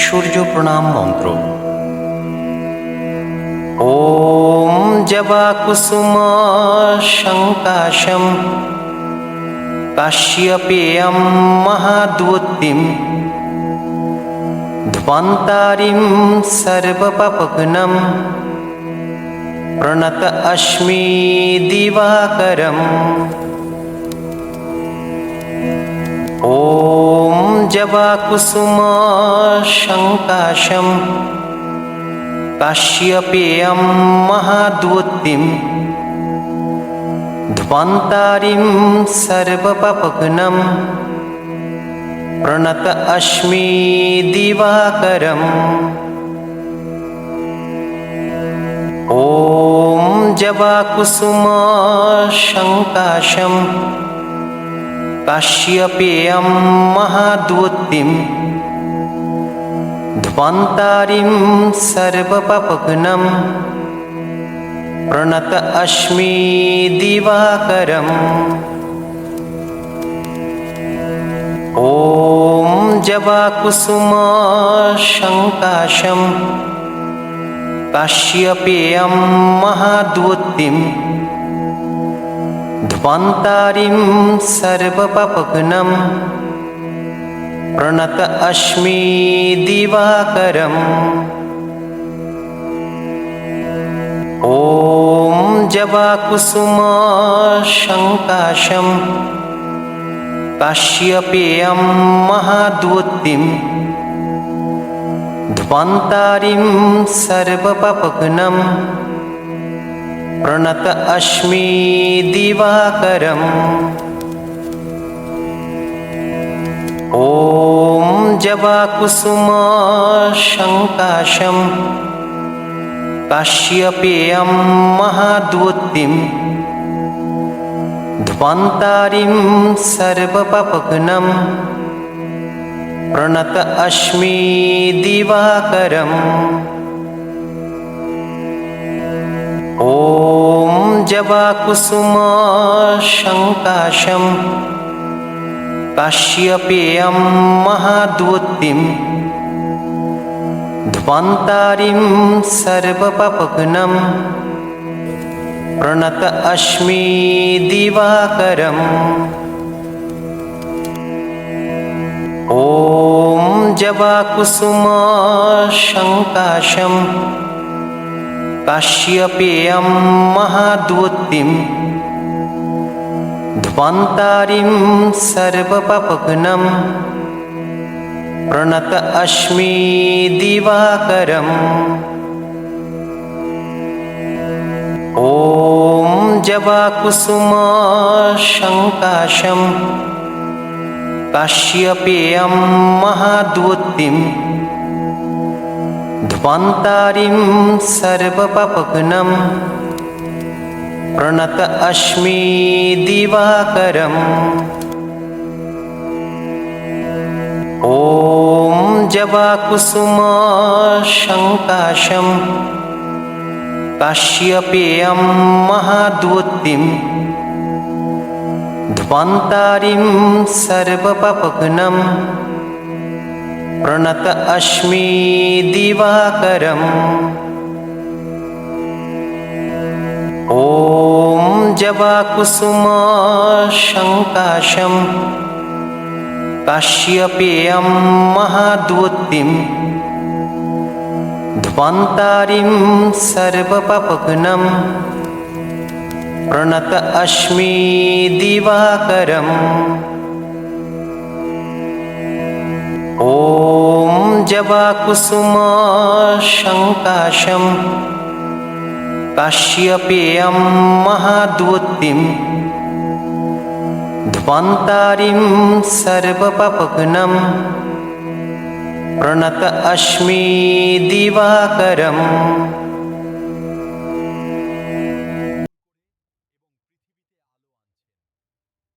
সূর্য প্রণাম মন্ত্র। ওম জবা কুসুম শঙ্কাশম কাশ্যপেয়ম মহাদ্যুতিম ধ্বন্তারিম সর্বপাপঘ্নম প্রণত অস্মি দিবাকরম। ओम जबा कुसुम शंकाशम काश्यपेयम महाद्युतिम ध्वंतारिम सर्वपापघ्नम प्रणत अस्मि दिवाकरम। ओम जबा कुसुम शंकाशम काश्यपेयम महाद्युतिम ध्वंतारिम सर्वपापघ्नम प्रणत अस्मि दिवाकरम। ओम जबा कुसुम शंकाशम काश्यपेयम महाद्युतिम ध्वंतारिम सर्वपापघ्नम प्रणत अस्मि दिवाकरम। ओम जबा कुसुम शंकाशम काश्यपेयम महाद्युतिम ध्वंतारिम सर्वपापघ्नम प्रणत अस्मि दिवाकरम। ओम जबा कुसुम शंकाशम काश्यपेयम महाद्युतिम ध्वंतारिम सर्वपापघ्नम प्रणत अस्मि दिवाकरम। ओम जबा कुसुम शंकाशम काश्यपेयम महाद्युतिम ध्वंतारिम सर्वपापघ्नम प्रणत अस्मि दिवाकरम। ओम जबा कुसुम शंकाशम काश्यपेयम महाद्युतिम ध्वंतारिम सर्वपापघ्नम प्रणत अस्मि दिवाकरम। ओम जबा कुसुम शंकाशम काश्यपेयम महाद्युतिम ध्वंतारिम सर्वपापघ्नम प्रणत अस्मि दिवाकरम। ओम जबा कुसुम शंकाशम काश्यपेयम महाद्युतिम ध्वंतारिम सर्वपापघ्नम प्रणत अस्मि दिवाकरम। ओम जबा कुसुम शंकाशम काश्यपेयम महाद्युतिम ध्वंतारिम सर्वपापघ्नम प्रणत अस्मि दिवाकरम। ओम जबा कुसुम शंकाशम काश्यपेयम महाद्युतिम ध्वंतारिम सर्वपापघ्नम प्रणत अस्मि दिवाकरम।